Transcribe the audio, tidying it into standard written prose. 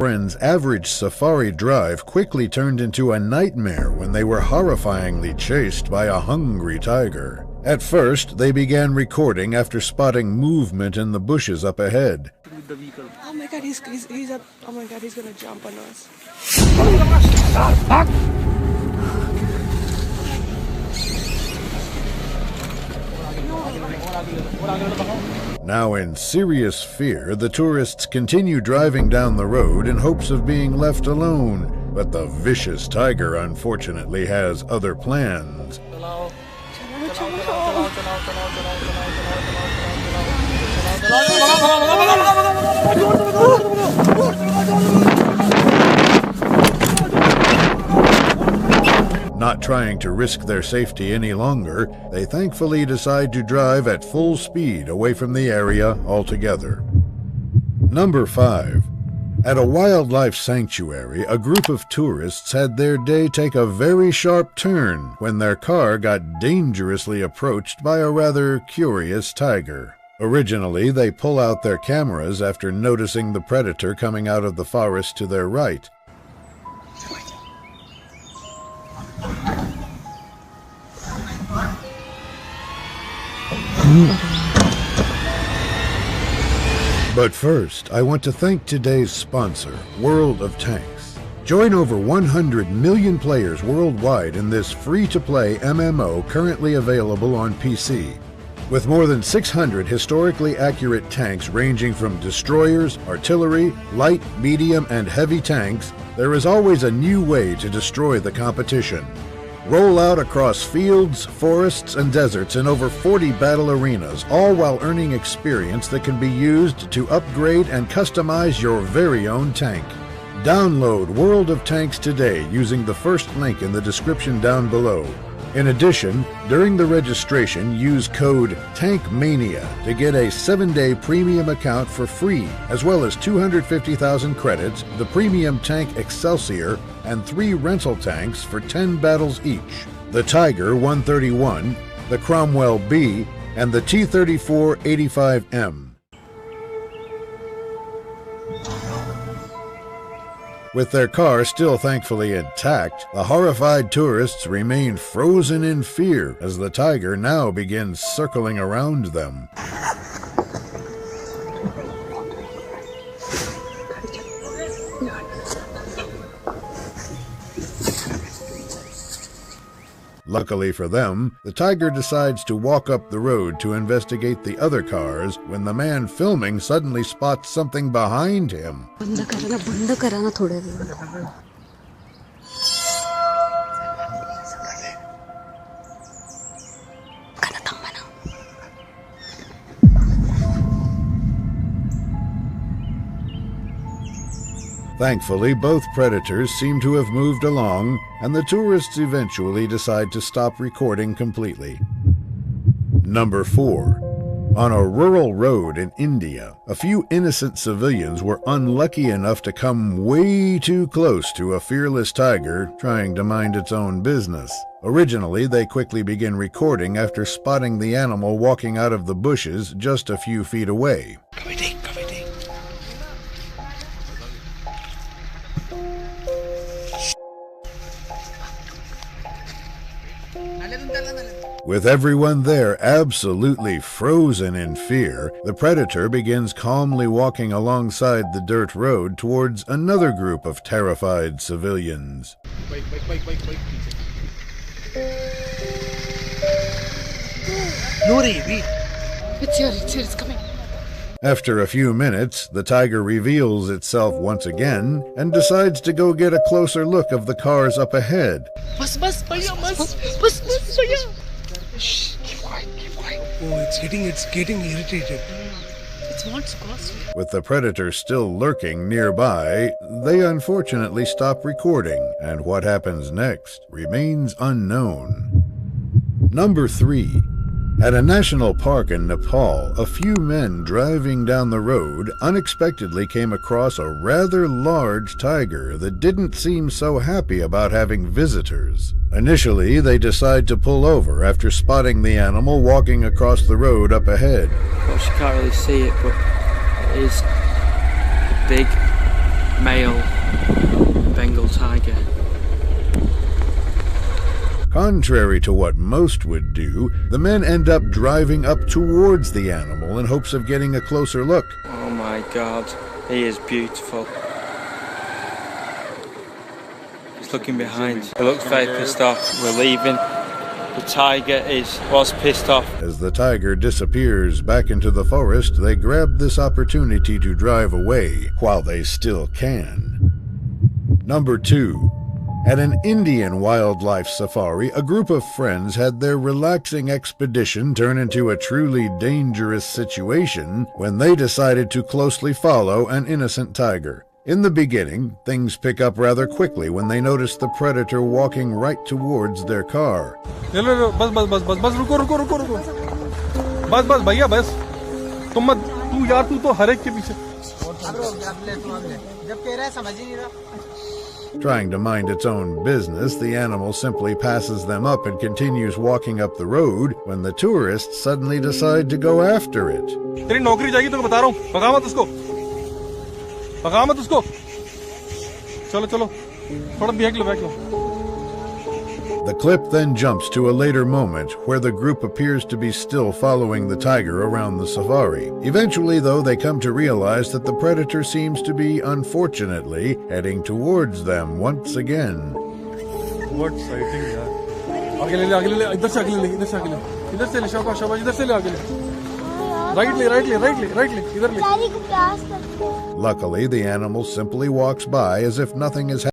Friends' average safari drive quickly turned into a nightmare when they were horrifyingly chased by a hungry tiger. At first, they began recording after spotting movement in the bushes up ahead. Oh my god, he's up. Oh my god, he's gonna jump on us. Now in serious fear, the tourists continue driving down the road in hopes of being left alone. But the vicious tiger unfortunately has other plans. Not trying to risk their safety any longer, they thankfully decide to drive at full speed away from the area altogether. Number 5. At a wildlife sanctuary, a group of tourists had their day take a very sharp turn when their car got dangerously approached by a rather curious tiger. Originally, they pull out their cameras after noticing the predator coming out of the forest to their right. But first, I want to thank today's sponsor, World of Tanks. Join over 100 million players worldwide in this free-to-play MMO currently available on PC. With more than 600 historically accurate tanks ranging from destroyers, artillery, light, medium, and heavy tanks, there is always a new way to destroy the competition. Roll out across fields, forests, and deserts in over 40 battle arenas, all while earning experience that can be used to upgrade and customize your very own tank. Download World of Tanks today using the first link in the description down below. In addition, during the registration, use code TANKMANIA to get a 7-day premium account for free, as well as 250,000 credits, the premium tank Excelsior, and 3 rental tanks for 10 battles each: the Tiger 131, the Cromwell B, and the T-34 85M. With their car still thankfully intact, the horrified tourists remain frozen in fear as the tiger now begins circling around them. Luckily for them, the tiger decides to walk up the road to investigate the other cars when the man filming suddenly spots something behind him. Thankfully, both predators seem to have moved along, and the tourists eventually decide to stop recording completely. Number 4. On a rural road in India, a few innocent civilians were unlucky enough to come way too close to a fearless tiger trying to mind its own business. Originally, they quickly begin recording after spotting the animal walking out of the bushes just a few feet away. With everyone there absolutely frozen in fear, the predator begins calmly walking alongside the dirt road towards another group of terrified civilians. Wait. Nuri, wait. It's here, it's coming. After a few minutes, the tiger reveals itself once again and decides to go get a closer look of the cars up ahead. Bas, bhaiya. Shh, keep quiet. Oh, it's getting irritated. It's not costly. With the predator still lurking nearby, they unfortunately stop recording, and what happens next remains unknown. Number 3. At a national park in Nepal, a few men driving down the road unexpectedly came across a rather large tiger that didn't seem so happy about having visitors. Initially, they decide to pull over after spotting the animal walking across the road up ahead. Of course, you can't really see it, but it is big. male Bengal tiger. Contrary to what most would do, the men end up driving up towards the animal in hopes of getting a closer look. Oh my God, he is beautiful. He's looking behind. He looks very pissed off. We're leaving. The tiger was pissed off. As the tiger disappears back into the forest, they grab this opportunity to drive away while they still can. Number 2. At an Indian wildlife safari, a group of friends had their relaxing expedition turn into a truly dangerous situation when they decided to closely follow an innocent tiger. In the beginning, things pick up rather quickly when they notice the predator walking right towards their car. बस भैया बस तुम मत तू यार तू तो हर एक के पीछे जब कह रहा है समझ ही नहीं रहा. Trying to mind its own business, the animal simply passes them up and continues walking up the road when the tourists suddenly decide to go after it. तेरी नौकरी जाएगी तो बता रहा हूँ. भगा मत उसको. चलो थोड़ा back low. The clip then jumps to a later moment where the group appears to be still following the tiger around the safari. Eventually, though, they come to realize that the predator seems to be, unfortunately, heading towards them once again. What sighting, yaar. आगे ले इधर से ले शाबाश इधर से ले आगे ले. Right ले इधर ले. Luckily, the animal simply walks by as if nothing has happened.